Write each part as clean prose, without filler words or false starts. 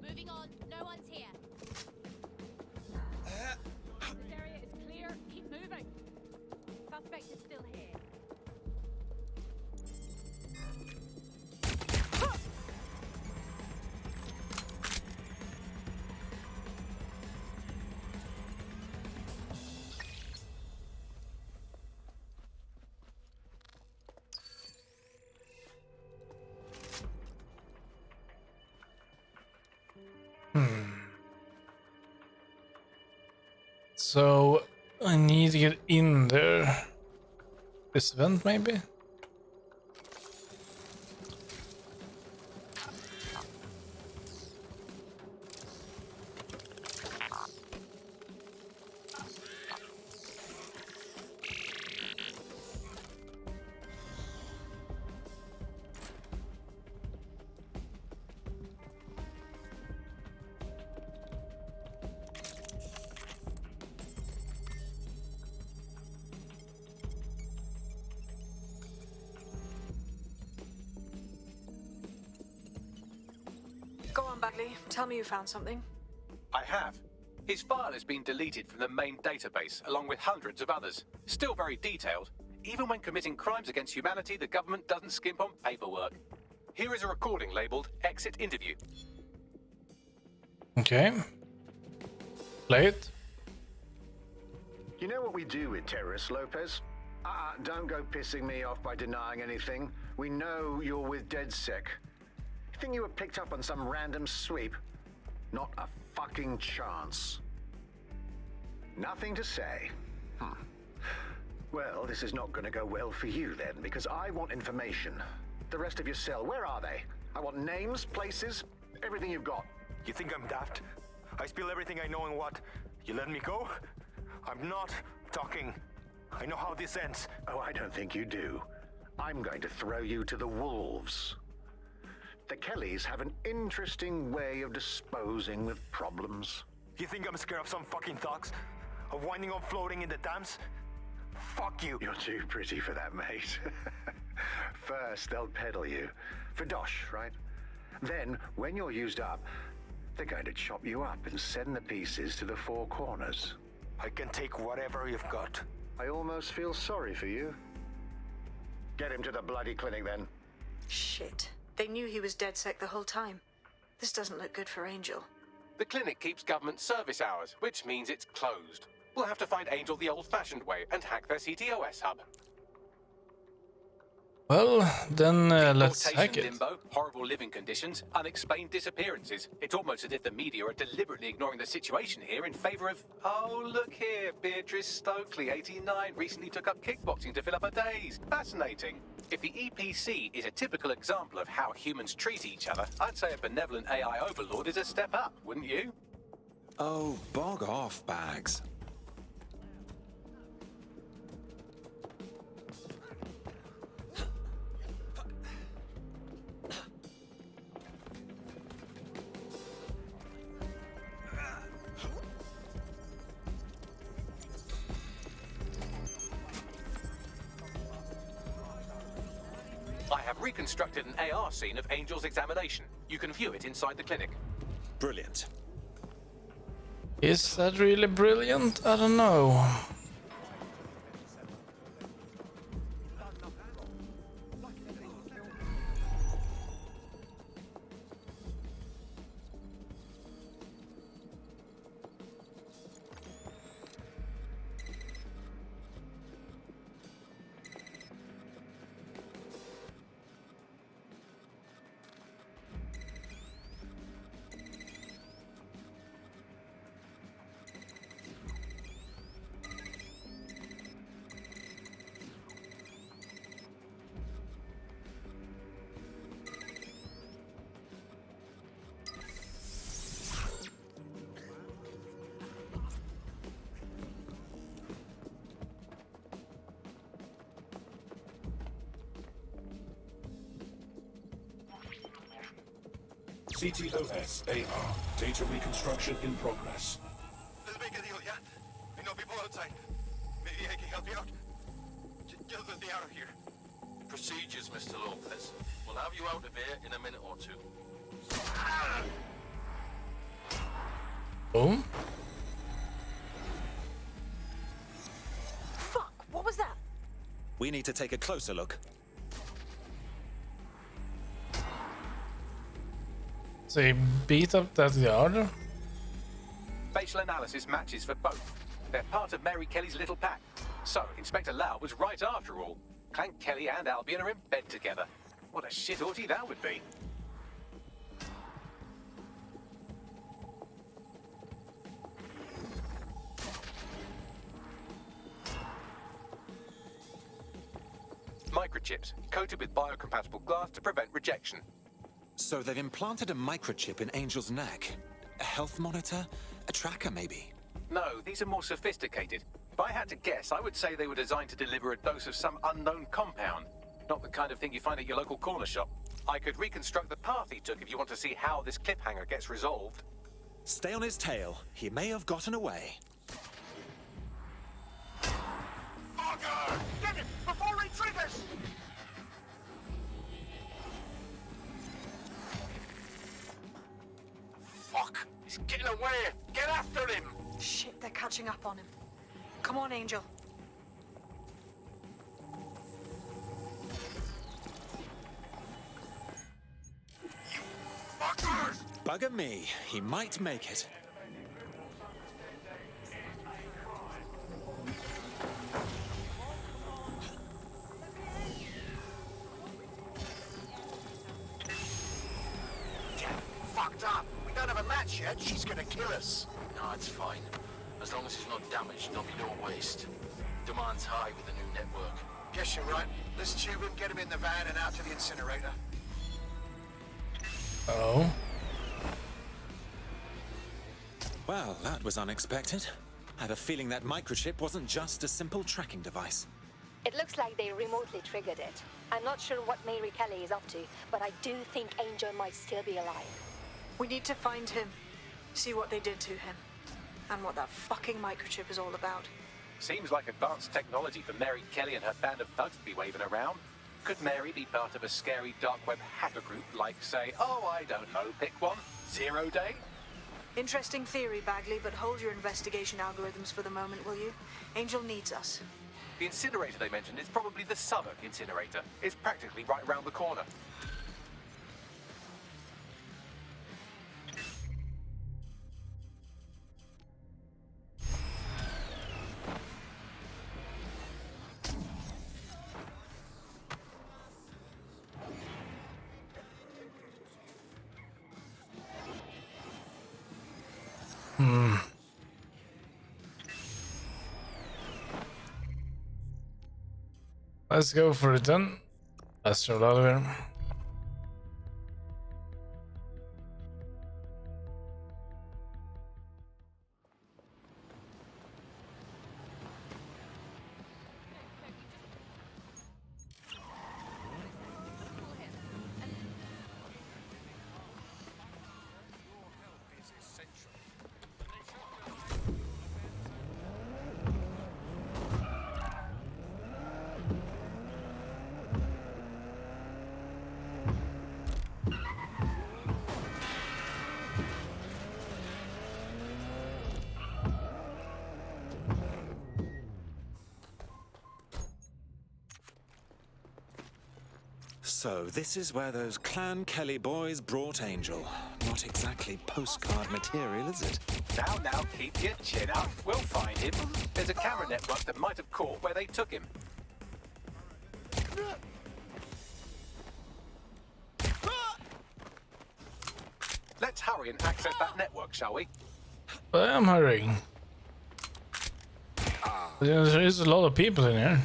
Moving on. No one's here. This area is clear. Keep moving. Suspect is still here. So I need to get in there. This vent maybe? Go on, Bagley. Tell me you found something. I have. His file has been deleted from the main database, along with hundreds of others. Still very detailed. Even when committing crimes against humanity, the government doesn't skimp on paperwork. Here is a recording labeled Exit Interview. Okay. Play it. You know what we do with terrorists, Lopez? Don't go pissing me off by denying anything. We know you're with DedSec. You think you were picked up on some random sweep? Not a fucking chance. Nothing to say. Well, this is not going to go well for you then, because I want information. The rest of your cell, where are they? I want names, places, everything you've got. You think I'm daft? I spill everything I know and what? You let me go? I'm not talking. I know how this ends. Oh, I don't think you do. I'm going to throw you to the wolves. The Kellys have an interesting way of disposing with problems. You think I'm scared of some fucking thugs? Of winding up floating in the dams? Fuck you. You're too pretty for that, mate. First, they'll peddle you. For dosh, right? Then, when you're used up, they're going to chop you up and send the pieces to the Four Corners. I can take whatever you've got. I almost feel sorry for you. Get him to the bloody clinic, then. Shit. They knew he was DedSec the whole time. This doesn't look good for Angel. The clinic keeps government service hours, which means it's closed. We'll have to find Angel the old-fashioned way and hack their CTOS hub. Well, then let's hack it. Limbo, horrible living conditions, unexplained disappearances. It's almost as if the media are deliberately ignoring the situation here in favor of... Oh, look here, Beatrice Stokely, 89, recently took up kickboxing to fill up her days. Fascinating. If the EPC is a typical example of how humans treat each other, I'd say a benevolent AI overlord is a step up, wouldn't you? Oh, bog off, Bags. I have reconstructed an AR scene of Angel's examination. You can view it inside the clinic. Brilliant. Is that really brilliant? I don't know. CTOS AR. Data reconstruction in progress. Let's make a deal, yeah? I know people outside. Maybe I can help you out. Just let the Mr. Lopez. We'll have you out of here in a minute or two. Oh? Fuck, what was that? We need to take a closer look. They beat up that guard? Facial analysis matches for both. They're part of Mary Kelly's little pack. So, Inspector Lau was right after all. Clank Kelly and Albion are in bed together. What a shit orgy that would be. Microchips, coated with biocompatible glass to prevent rejection. So they've implanted a microchip in Angel's neck. A health monitor? A tracker, maybe? No, these are more sophisticated. If I had to guess, I would say they were designed to deliver a dose of some unknown compound. Not the kind of thing you find at your local corner shop. I could reconstruct the path he took if you want to see how this cliffhanger gets resolved. Stay on his tail. He may have gotten away. Bogger! Get him before he triggers! Fuck! He's getting away! Get after him! Shit, they're catching up on him. Come on, Angel. Fuckers! Bugger me. He might make it. Fucked up! We don't have a match yet. She's gonna kill us. No, it's fine. As long as he's not damaged, there'll be no waste. Demand's high with the new network. Guess you're right. Let's tube him, get him in the van and out to the incinerator. Oh. Well, that was unexpected. I have a feeling that microchip wasn't just a simple tracking device. It looks like they remotely triggered it. I'm not sure what Mary Kelly is up to, but I do think Angel might still be alive. We need to find him. See what they did to him. And what that fucking microchip is all about. Seems like advanced technology for Mary Kelly and her band of thugs to be waving around. Could Mary be part of a scary dark web hacker group like, say, oh, I don't know, pick one, 0 Day? Interesting theory, Bagley, but hold your investigation algorithms for the moment, will you? Angel needs us. The incinerator they mentioned is probably the Southwark incinerator. It's practically right around the corner. Let's go for it then. Let's roll out of here. So, this is where those Clan Kelly boys brought Angel. Not exactly postcard material, is it? Now, keep your chin up. We'll find him. There's a camera network that might have caught where they took him. Let's hurry and access that network, shall we? But I'm hurrying. There is a lot of people in here.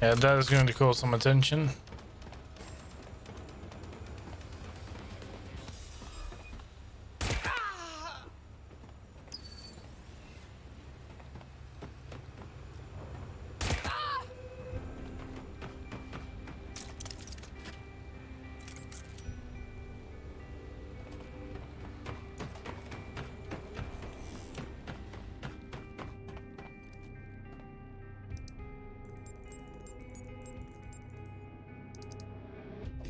Yeah, that is going to cause some attention.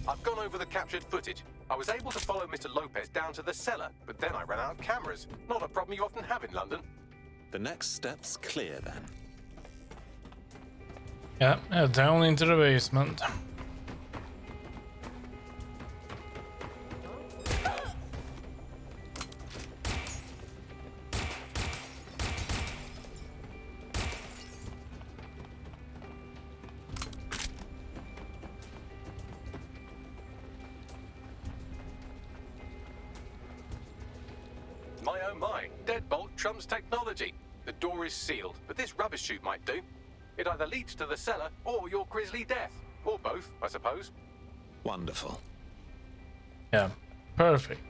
I've gone over the captured footage. I was able to follow Mr. Lopez down to the cellar, but then I ran out of cameras. Not a problem you often have in London. The next step's clear then. Yeah, down into the basement. My oh my, deadbolt trumps technology. The door is sealed, but this rubbish chute might do. It either leads to the cellar or your grisly death. Or both, I suppose. Wonderful. Yeah, perfect.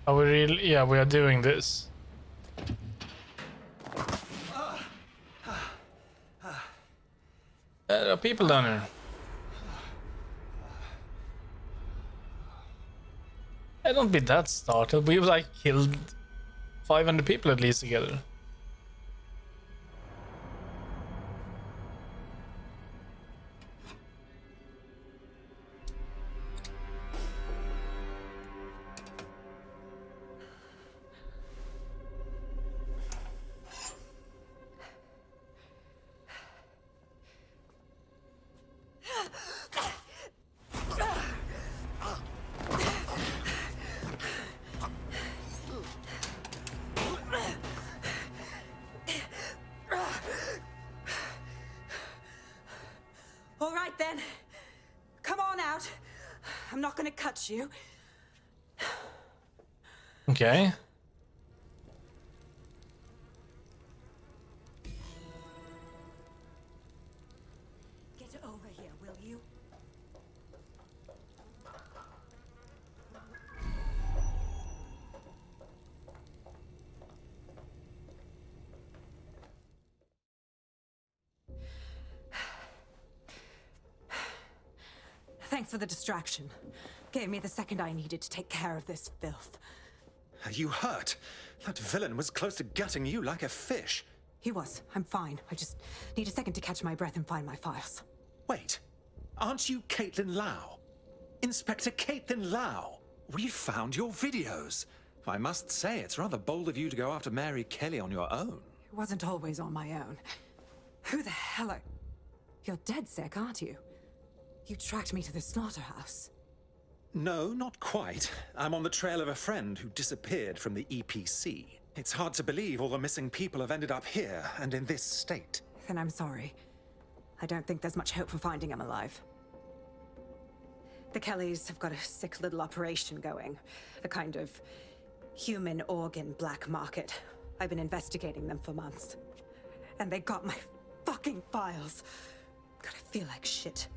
Are we really? Yeah, we are doing this. There are people down here. I don't be that startled. We've like killed 500 people at least together. All right then. Come on out. I'm not gonna cut you. Okay. Get over here, will you? Thanks for the distraction. Gave me the second I needed to take care of this filth. Are you hurt? That villain was close to gutting you like a fish. He was. I'm fine. I just need a second to catch my breath and find my files. Wait, aren't you Caitlin Lau? Inspector Caitlin Lau? We found your videos. I must say, it's rather bold of you to go after Mary Kelly on your own. It wasn't always on my own. Who the hell are... You're DedSec, aren't you? You tracked me to the slaughterhouse. No, not quite. I'm on the trail of a friend who disappeared from the EPC. It's hard to believe all the missing people have ended up here and in this state. Then I'm sorry. I don't think there's much hope for finding him alive. The Kellys have got a sick little operation going. A kind of human organ black market. I've been investigating them for months. And they got my fucking files. God, I feel like shit.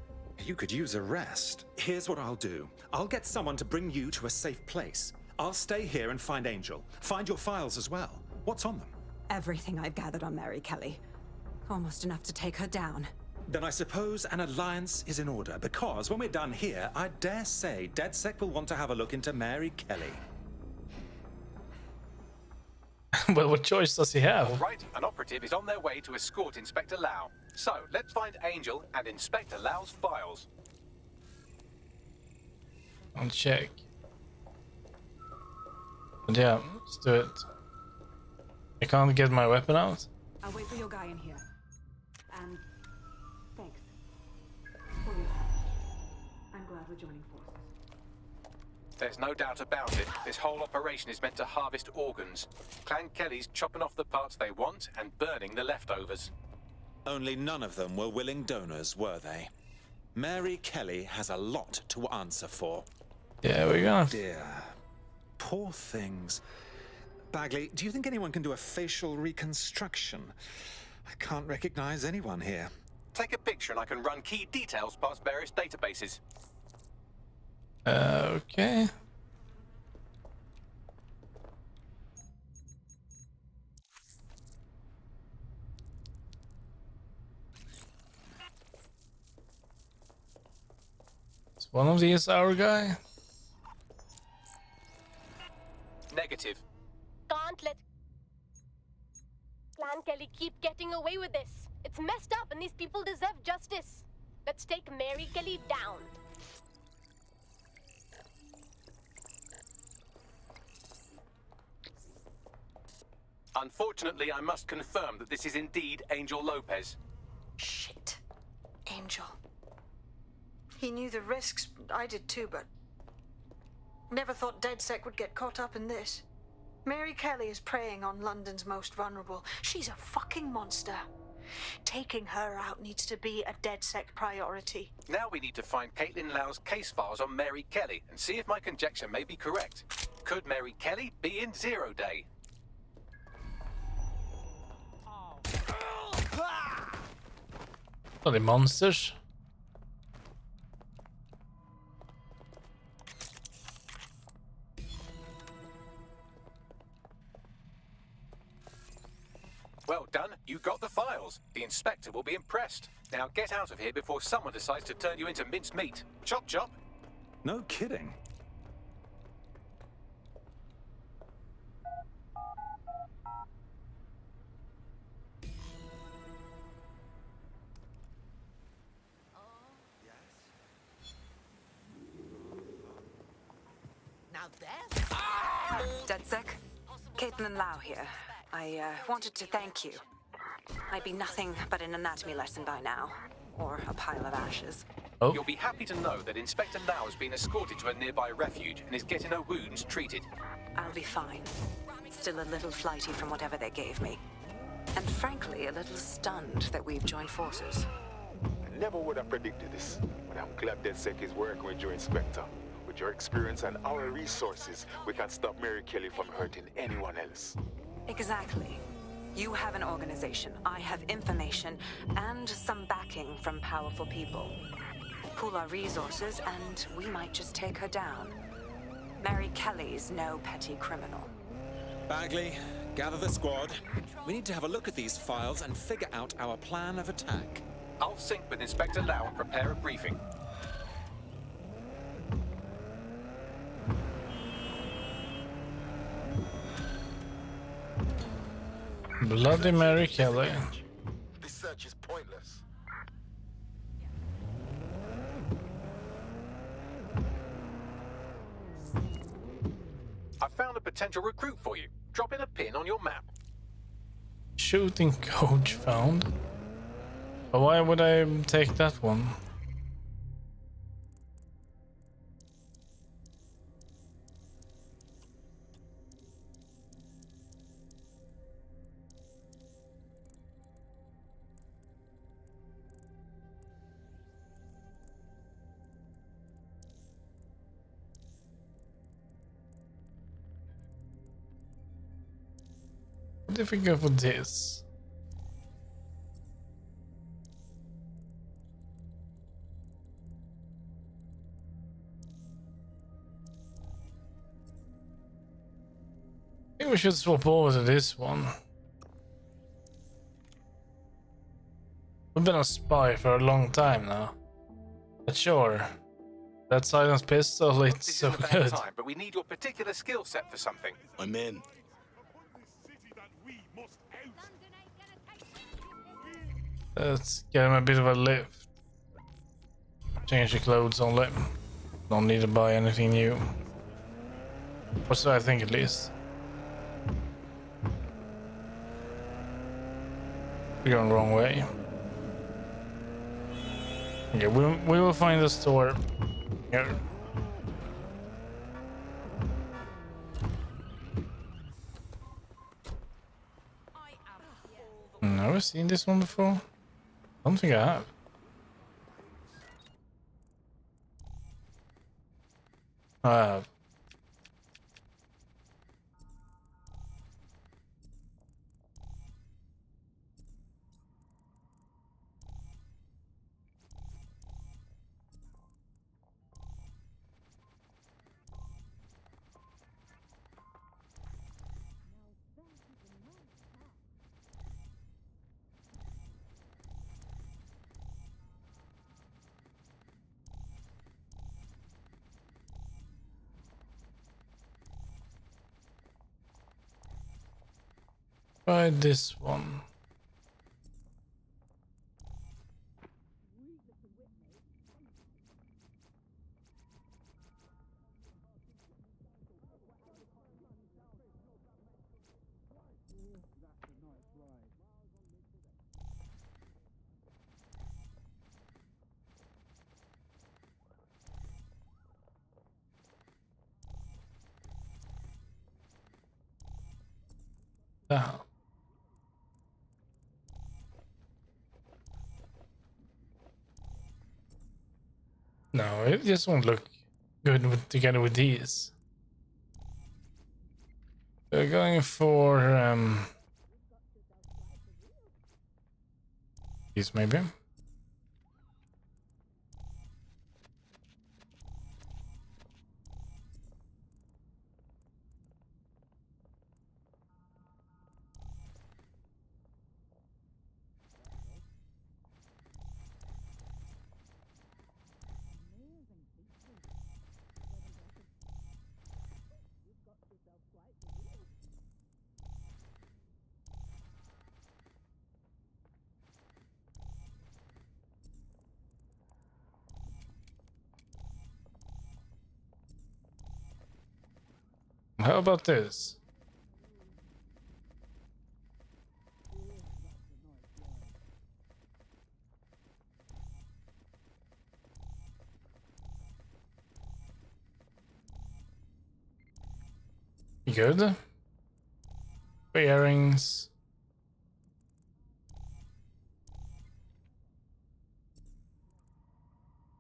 You could use a rest. Here's what I'll do. I'll get someone to bring you to a safe place. I'll stay here and find Angel. Find your files as well. What's on them? Everything I've gathered on Mary Kelly. Almost enough to take her down. Then I suppose an alliance is in order, because when we're done here, I dare say DedSec will want to have a look into Mary Kelly. Well, what choice does he have? All right, an operative is on their way to escort Inspector Lau. So, let's find Angel and Inspector Lau's files. I'll check. But yeah, let's do it. I can't get my weapon out. I'll wait for your guy in here. And thanks for your help. I'm glad we're joining forces. There's no doubt about it. This whole operation is meant to harvest organs. Clan Kelly's chopping off the parts they want and burning the leftovers. Only none of them were willing donors, were they? Mary Kelly has a lot to answer for. Yeah, we're gonna... Dear. Poor things. Bagley, do you think anyone can do a facial reconstruction? I can't recognize anyone here. Take a picture and I can run key details past various databases. Okay. Is one of these our guy? Negative. Gauntlet. Clan and Kelly keep getting away with this? It's messed up and these people deserve justice. Let's take Mary Kelly down. Unfortunately, I must confirm that this is indeed Angel Lopez. Shit. Angel. He knew the risks. I did too, but never thought DedSec would get caught up in this. Mary Kelly is preying on London's most vulnerable. She's a fucking monster. Taking her out needs to be a DedSec priority. Now we need to find Caitlin Lau's case files on Mary Kelly and see if my conjecture may be correct. Could Mary Kelly be in Zero Day? Bloody monsters. Well done, you got the files. The inspector will be impressed. Now get out of here before someone decides to turn you into minced meat. Chop chop. No kidding. DedSec? Caitlin Lau here. I wanted to thank you. I'd be nothing but an anatomy lesson by now. Or a pile of ashes. Oh. You'll be happy to know that Inspector Lau has been escorted to a nearby refuge and is getting her wounds treated. I'll be fine. Still a little flighty from whatever they gave me. And frankly, a little stunned that we've joined forces. I never would have predicted this, but I'm glad DedSec is working with your Inspector. With your experience and our resources, we can stop Mary Kelly from hurting anyone else. Exactly. You have an organization, I have information, and some backing from powerful people. Pool our resources, and we might just take her down. Mary Kelly's no petty criminal. Bagley, gather the squad. We need to have a look at these files and figure out our plan of attack. I'll sync with Inspector Lau and prepare a briefing. Bloody Mary Kelly. This search is pointless. I found a potential recruit for you. Drop in a pin on your map. Shooting coach found. But why would I take that one? What if we go for this? I think we should swap over to this one. We've been a spy for a long time now. But sure, that silenced pistol, it's This so isn't a bad good. time, but we need your particular skill set for something. I'm in. Let's get him a bit of a lift. Change the clothes only. Don't need to buy anything new. Or so I think, at least. We're going the wrong way. Yeah, we will find the store here. Never seen this one before. I don't think I have. I have. Try this one. No, it just won't look good together with these. We're going for these maybe. How about this? Good. Bearings.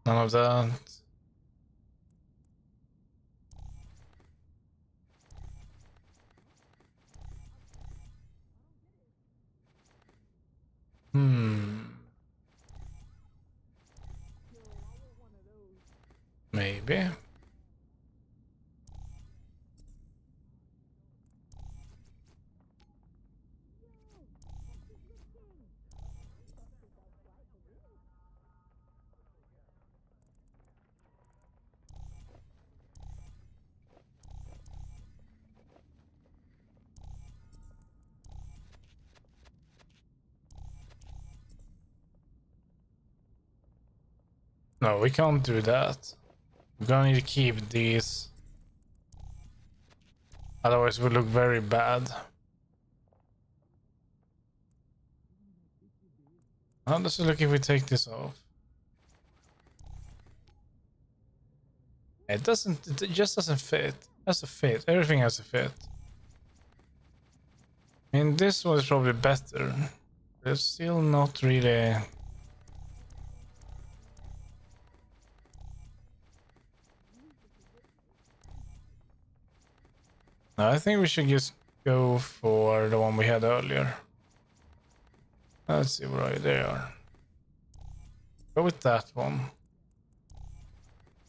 None of that. Maybe. No, we can't do that. We're gonna need to keep these. Otherwise we'll look very bad. How does it look if we take this off? It doesn't, it just doesn't fit. It has to fit. Everything has to fit. I mean, this one is probably better. It's still not really. No, I think we should just go for the one we had earlier. Let's see where they are. Go with that one.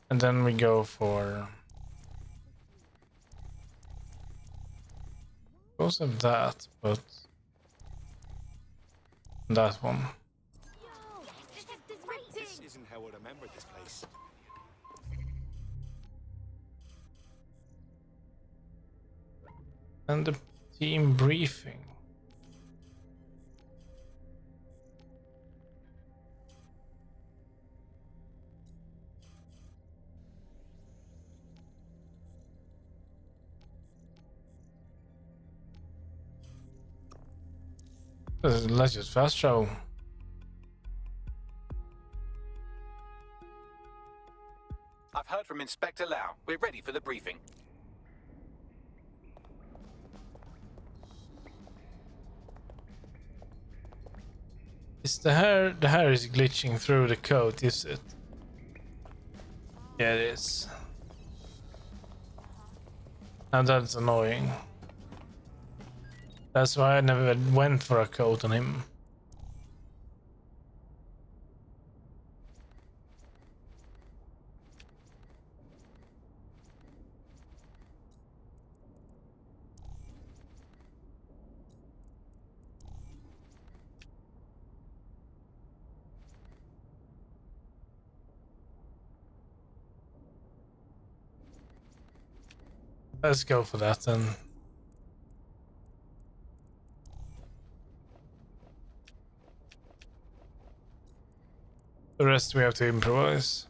And then we go for... also that, but... that one. This isn't how I remember this place. And the team briefing. Let's just fast travel. I've heard from Inspector Lau. We're ready for the briefing. Is the hair is glitching through the coat, is it? Yeah, it is. And that's annoying. That's why I never went for a coat on him. Let's go for that then. The rest we have to improvise.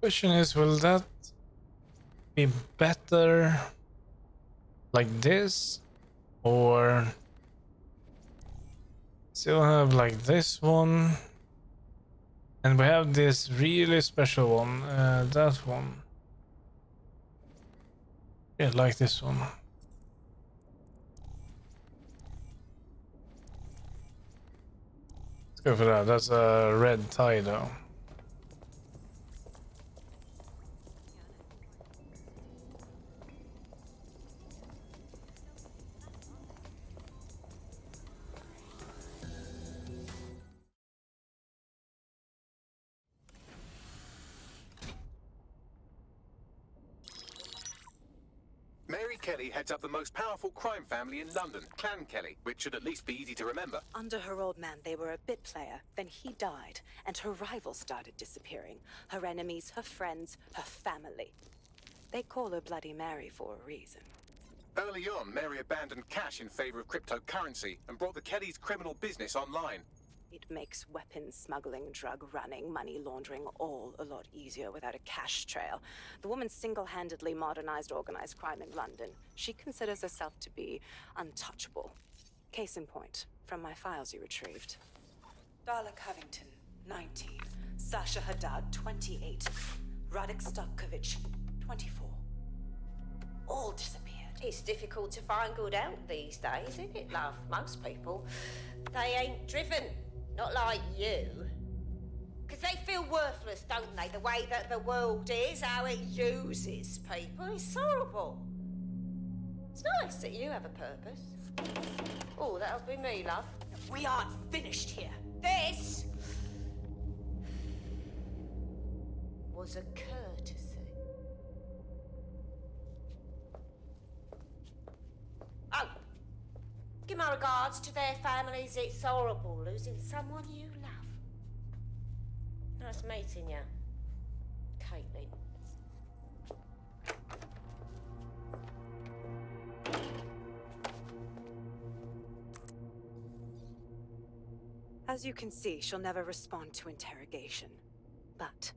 Question is, will that be better like this, or still have like this one, and we have this really special one, that one. Yeah, like this one. Let's go for that. That's a red tie though. Mary Kelly heads up the most powerful crime family in London, Clan Kelly, which should at least be easy to remember. Under her old man, they were a bit player. Then he died, and her rivals started disappearing. Her enemies, her friends, her family. They call her Bloody Mary for a reason. Early on, Mary abandoned cash in favor of cryptocurrency and brought the Kellys' criminal business online. It makes weapons smuggling, drug running, money laundering all a lot easier without a cash trail. The woman single-handedly modernized organized crime in London. She considers herself to be untouchable. Case in point, from my files you retrieved. Darla Covington, 19. Sasha Haddad, 28. Radek Stavkovic, 24. All disappeared. It's difficult to find good help these days, isn't it, love? Most people, they ain't driven. Not like you. Because they feel worthless, don't they? The way that the world is, how it uses people. It's horrible. It's nice that you have a purpose. Oh, that'll be me, love. We aren't finished here. This was a courtesy. Oh. Give my regards to their families. It's horrible losing someone you love. Nice meeting you, Caitlin. As you can see, she'll never respond to interrogation. But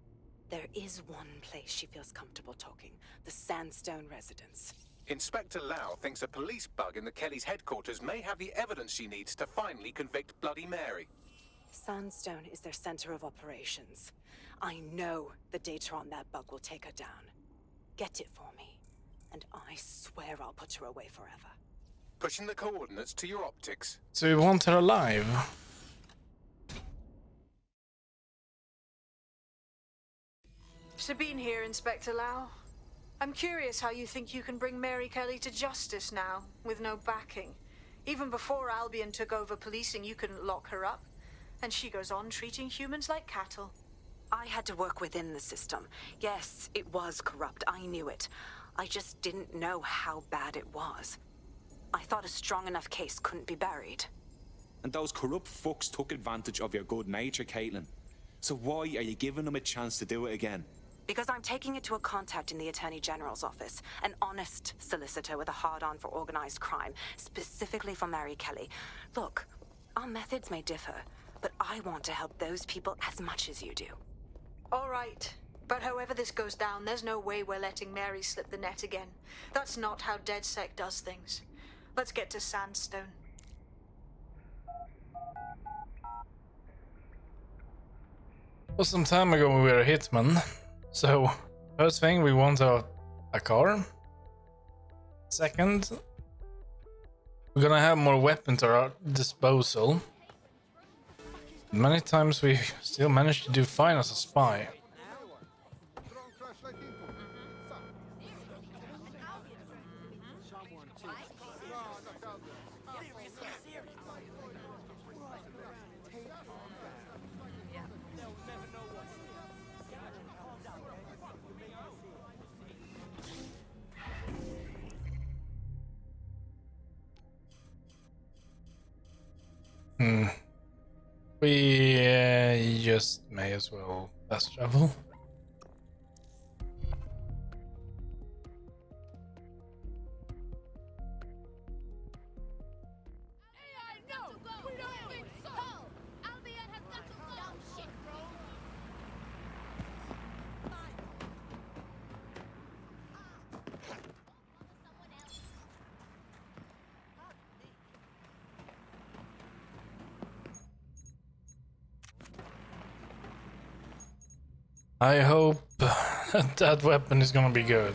there is one place she feels comfortable talking. The Sandstone residence. Inspector Lau thinks a police bug in the Kellys' headquarters may have the evidence she needs to finally convict Bloody Mary. Sandstone is their center of operations. I know the data on that bug will take her down. Get it for me, and I swear I'll put her away forever. Pushing the coordinates to your optics. So you want her alive? Sabine here, Inspector Lau. I'm curious how you think you can bring Mary Kelly to justice now, with no backing. Even before Albion took over policing, you couldn't lock her up. And she goes on treating humans like cattle. I had to work within the system. Yes, it was corrupt. I knew it. I just didn't know how bad it was. I thought a strong enough case couldn't be buried. And those corrupt fucks took advantage of your good nature, Caitlin. So why are you giving them a chance to do it again? Because I'm taking it to a contact in the Attorney General's office. An honest solicitor with a hard-on for organized crime, specifically for Mary Kelly. Look, our methods may differ, but I want to help those people as much as you do. All right. But however this goes down, there's no way we're letting Mary slip the net again. That's not how DedSec does things. Let's get to Sandstone. Well, some time ago we were a hitman. So, first thing, we want a car. Second, we're gonna have more weapons at our disposal. Many times we still manage to do fine as a spy. We just may as well fast travel. I hope that weapon is gonna be good.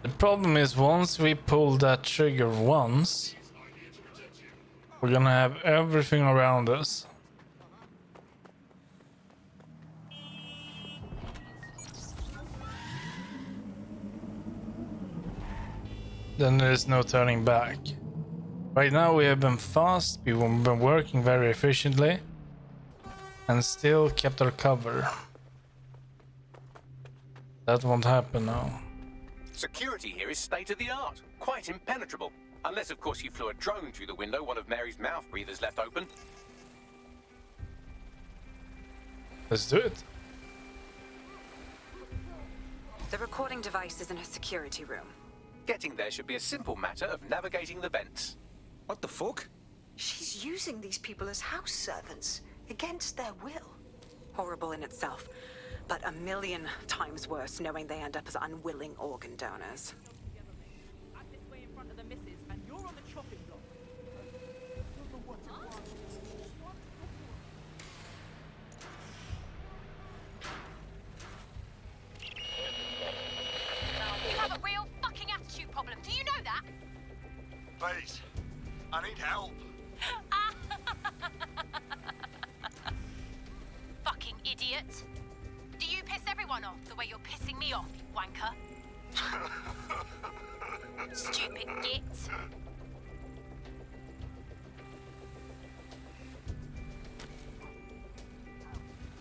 The problem is once we pull that trigger once, we're gonna have everything around us. Then there's no turning back. Right now we have been fast, we've been working very efficiently, and still kept our cover. That won't happen now. Security here is state of the art, quite impenetrable. Unless, of course, you flew a drone through the window one of Mary's mouth breathers left open. Let's do it. The recording device is in her security room. Getting there should be a simple matter of navigating the vents. What the fuck? She's using these people as house servants, against their will. Horrible in itself, but a million times worse knowing they end up as unwilling organ donors. I'm this way in front of the missus, and you're on the chopping block. You have a real fucking attitude problem. Do you know that? Please, I need help. Fucking idiot. Do you piss everyone off the way you're pissing me off, you wanker? Stupid git.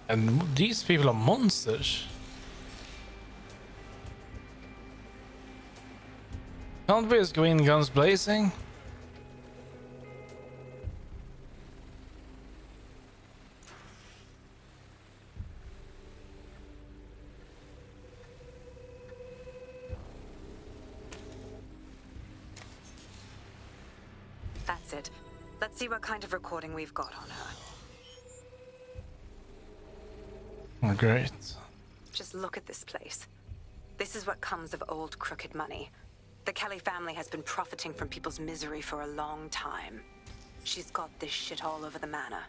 And these people are monsters. Can't we just go in guns blazing? That's it. Let's see what kind of recording we've got on her. Oh, great. Just look at this place. This is what comes of old crooked money. The Kelly family has been profiting from people's misery for a long time. She's got this shit all over the manor.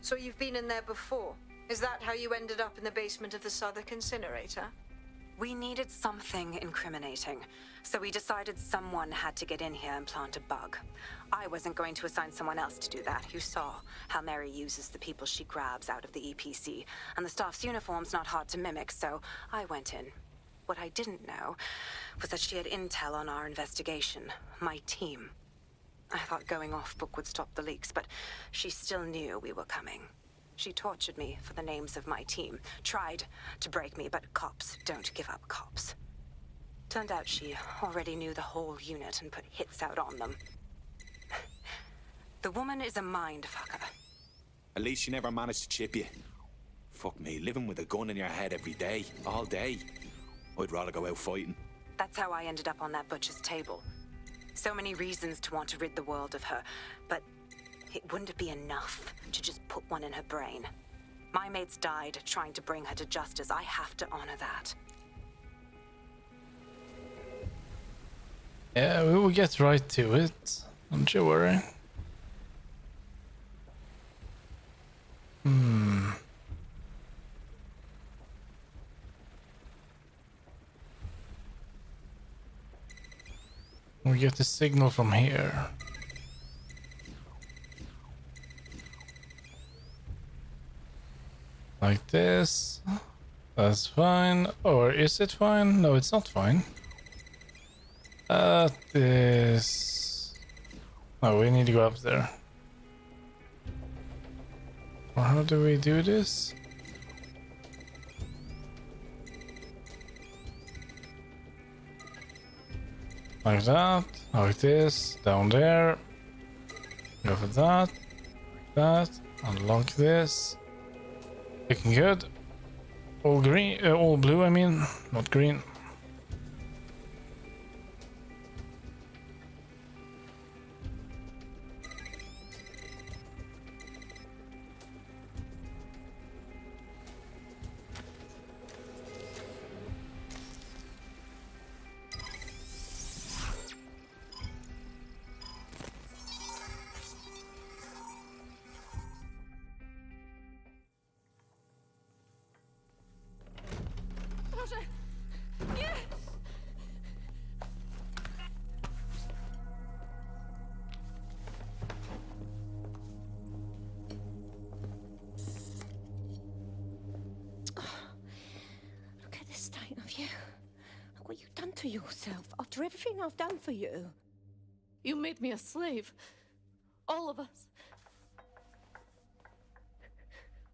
So you've been in there before? Is that how you ended up in the basement of the Southwark incinerator? We needed something incriminating, so we decided someone had to get in here and plant a bug. I wasn't going to assign someone else to do that. You saw how Mary uses the people she grabs out of the EPC, and the staff's uniform's not hard to mimic, so I went in. What I didn't know was that she had intel on our investigation, my team. I thought going off book would stop the leaks, but she still knew we were coming. She tortured me for the names of my team, tried to break me, but cops don't give up cops. Turned out she already knew the whole unit and put hits out on them. The woman is a mindfucker. At least she never managed to chip you. Fuck me, living with a gun in your head every day, all day. I'd rather go out fighting. That's how I ended up on that butcher's table. So many reasons to want to rid the world of her, but it wouldn't be enough to just put one in her brain. My mates died trying to bring her to justice. I have to honor that. Yeah, we will get right to it. Don't you worry. We get the signal from here. Like this. That's fine. Or is it fine? No, it's not fine. This. Oh, we need to go up there. Or how do we do this? Like that, like this, down there. Go for that, like that, unlock this. Looking good. All green, all blue, I mean, not green. you? Look what you've done to yourself after everything I've done for you. You made me a slave. All of us.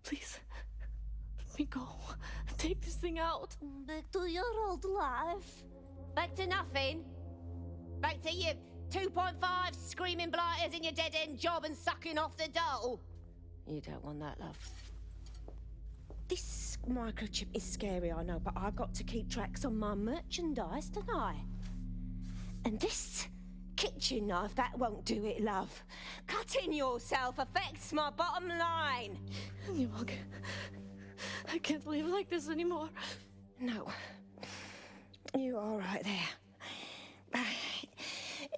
Please, let me go. Take this thing out. Back to your old life. Back to nothing. Back to you 2.5 screaming blighters in your dead-end job and sucking off the dole. You don't want that, love. This microchip is scary, I know, but I've got to keep tracks on my merchandise, don't I? And this kitchen knife, that won't do it, love. Cutting yourself affects my bottom line. Look, I can't live like this anymore. No. You're all right there.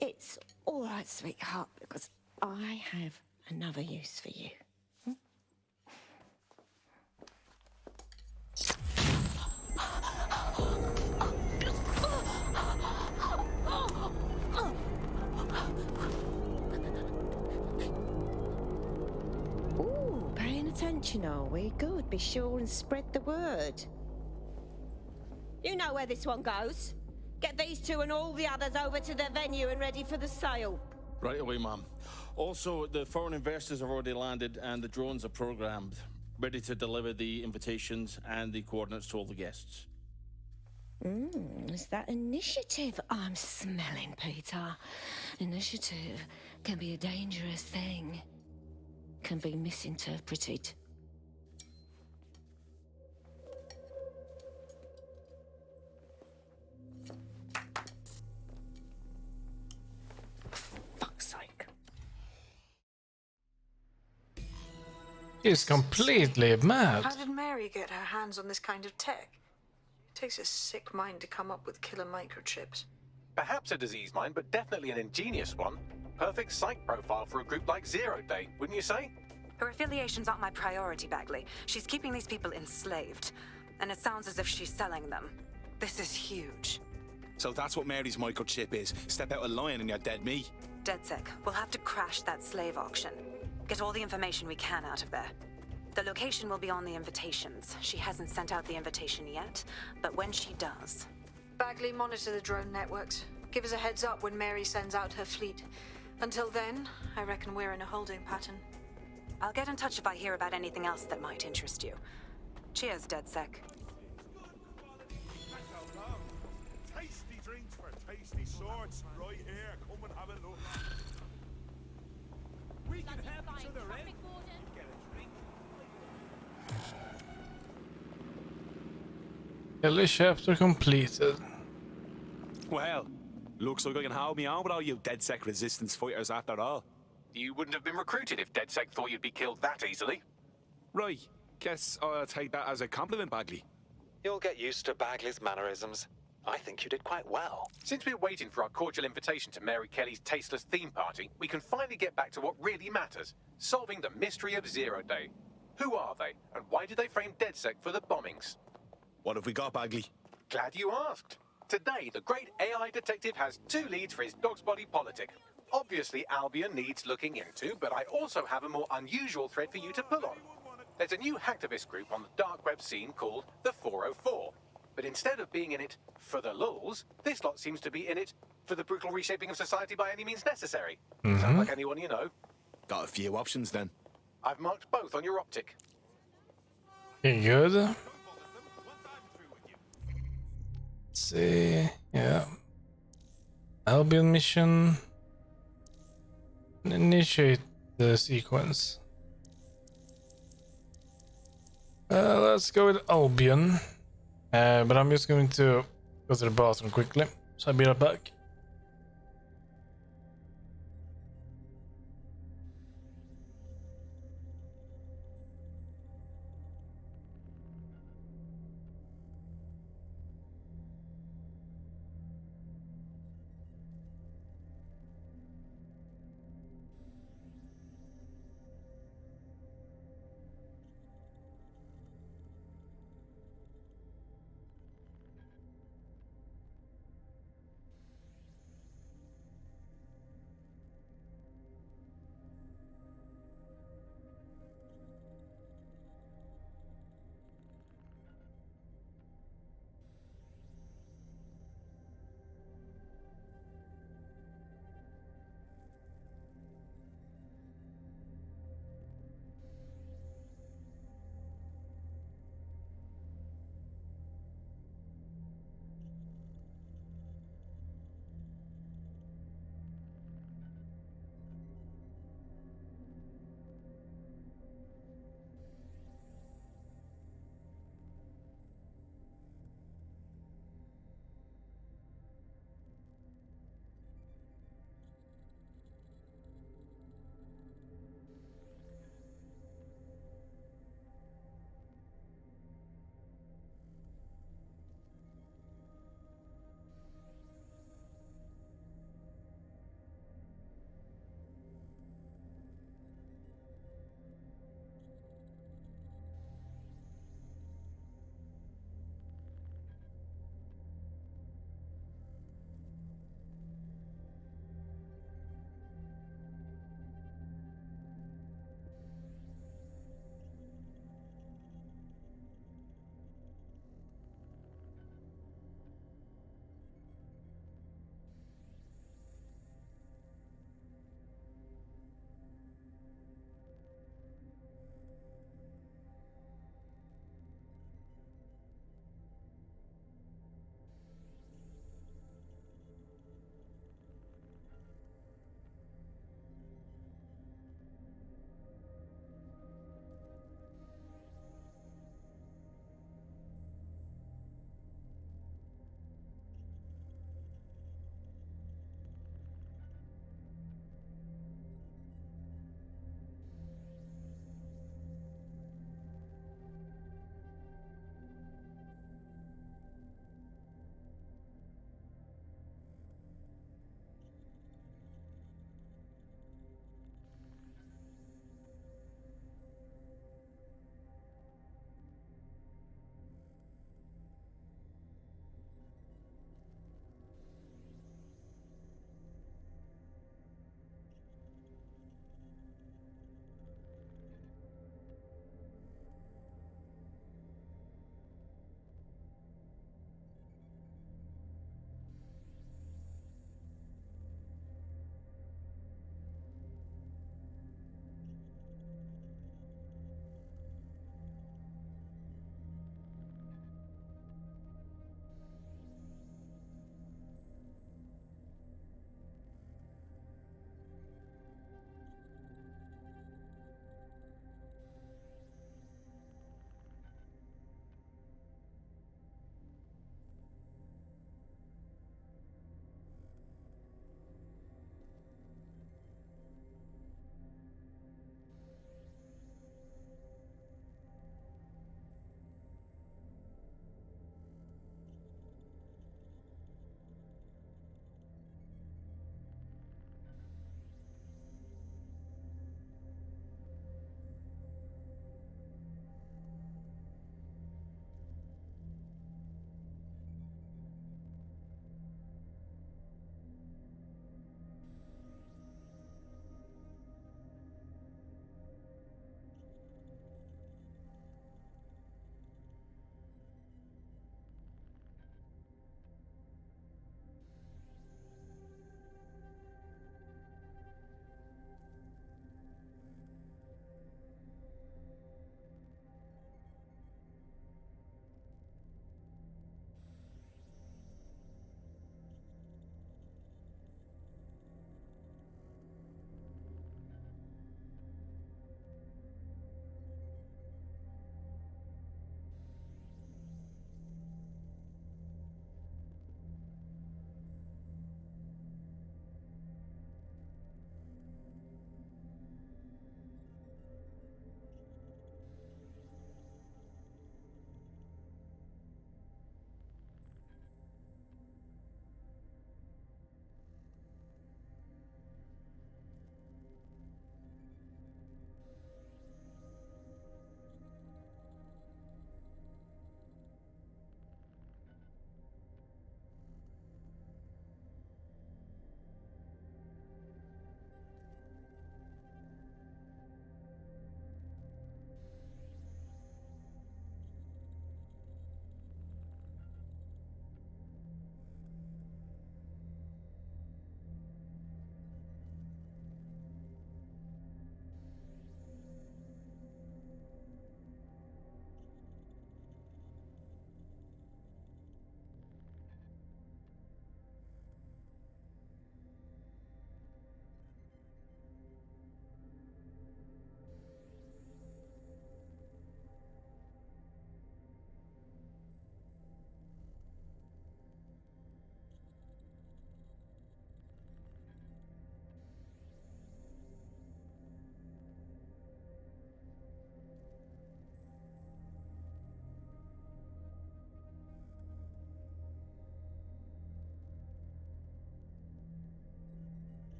It's all right, sweetheart, because I have another use for you. Ooh, paying attention, are we? Good. Be sure and spread the word. You know where this one goes. Get these two and all the others over to the venue and ready for the sale. Right away, Mom. Also, the foreign investors have already landed and the drones are programmed, ready to deliver the invitations and the coordinates to all the guests. Is that initiative I'm smelling, Peter? Initiative can be a dangerous thing. Can be misinterpreted. Fuck's sake. He's completely mad. How did Mary get her hands on this kind of tech? It takes a sick mind to come up with killer microchips. Perhaps a disease mind, but definitely an ingenious one. Perfect psych profile for a group like Zero Day, wouldn't you say? Her affiliations aren't my priority, Bagley. She's keeping these people enslaved. And it sounds as if she's selling them. This is huge. So that's what Mary's microchip is. Step out of line and you're dead meat. DedSec, we'll have to crash that slave auction. Get all the information we can out of there. The location will be on the invitations. She hasn't sent out the invitation yet, but when she does... Bagley, monitor the drone networks. Give us a heads up when Mary sends out her fleet. Until then, I reckon we're in a holding pattern. I'll get in touch if I hear about anything else that might interest you. Cheers, DedSec. Tasty drinks for tasty sorts. Right here, come and have a look. We can have each other in. Get a drink. Daily chapter completed. Well, looks like I can hold me on with all you DedSec resistance fighters after all. You wouldn't have been recruited if DedSec thought you'd be killed that easily. Right. Guess I'll take that as a compliment, Bagley. You'll get used to Bagley's mannerisms. I think you did quite well. Since we're waiting for our cordial invitation to Mary Kelly's tasteless theme party, we can finally get back to what really matters. Solving the mystery of Zero Day. Who are they, and why did they frame DedSec for the bombings? What have we got, Bagley? Glad you asked. Today, the great AI detective has 2 leads for his dog's body politic. Obviously, Albion needs looking into, but I also have a more unusual thread for you to pull on. There's a new hacktivist group on the dark web scene called the 404. But instead of being in it for the lulz, this lot seems to be in it for the brutal reshaping of society by any means necessary. Sound like anyone you know? Got a few options then. I've marked both on your optic. Okay, good. Let's see. Yeah. Albion mission. Initiate the sequence. Let's go with Albion. But I'm just going to go to the bathroom quickly. So I'll be right back.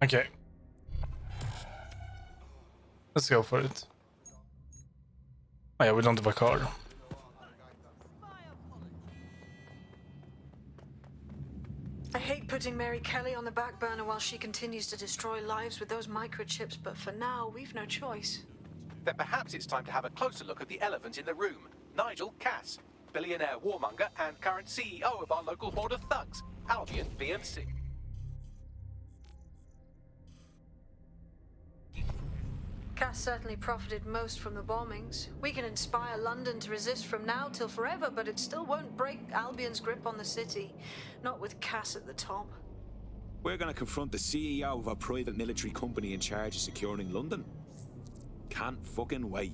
Okay. Let's go for it. Oh yeah, we don't have a car. I hate putting Mary Kelly on the back burner while she continues to destroy lives with those microchips, but for now, we've no choice. Then perhaps it's time to have a closer look at the elephant in the room. Nigel Cass, billionaire warmonger and current CEO of our local horde of thugs, Albion PMC. Cass certainly profited most from the bombings. We can inspire London to resist from now till forever, but it still won't break Albion's grip on the city. Not with Cass at the top. We're gonna confront the CEO of a private military company in charge of securing London. Can't fucking wait.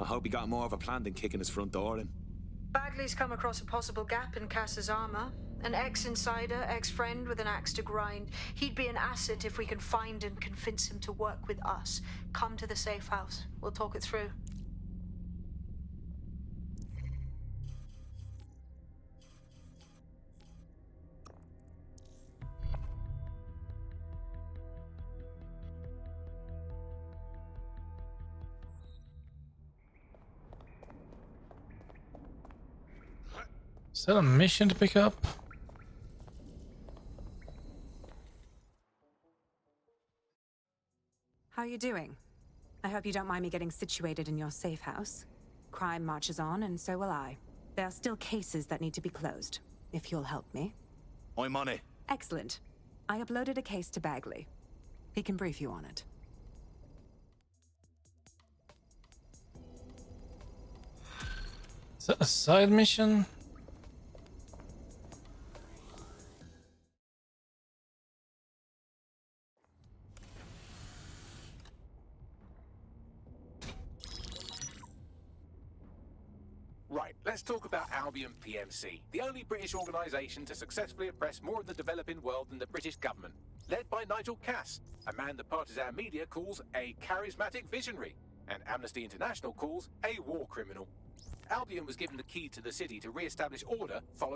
I hope he got more of a plan than kicking his front door in. Bagley's come across a possible gap in Cass's armor. An ex-insider, ex-friend with an axe to grind. He'd be an asset if we can find and convince him to work with us. Come to the safe house. We'll talk it through. Is that a mission to pick up? How are you doing? I hope you don't mind me getting situated in your safe house. Crime marches on, and so will I. There are still cases that need to be closed, if you'll help me. I'm on it. Excellent. I uploaded a case to Bagley. He can brief you on it. Is that a side mission? Right, let's talk about Albion PMC, the only British organisation to successfully oppress more of the developing world than the British government. Led by Nigel Cass, a man the partisan media calls a charismatic visionary, and Amnesty International calls a war criminal. Albion was given the key to the city to re-establish order following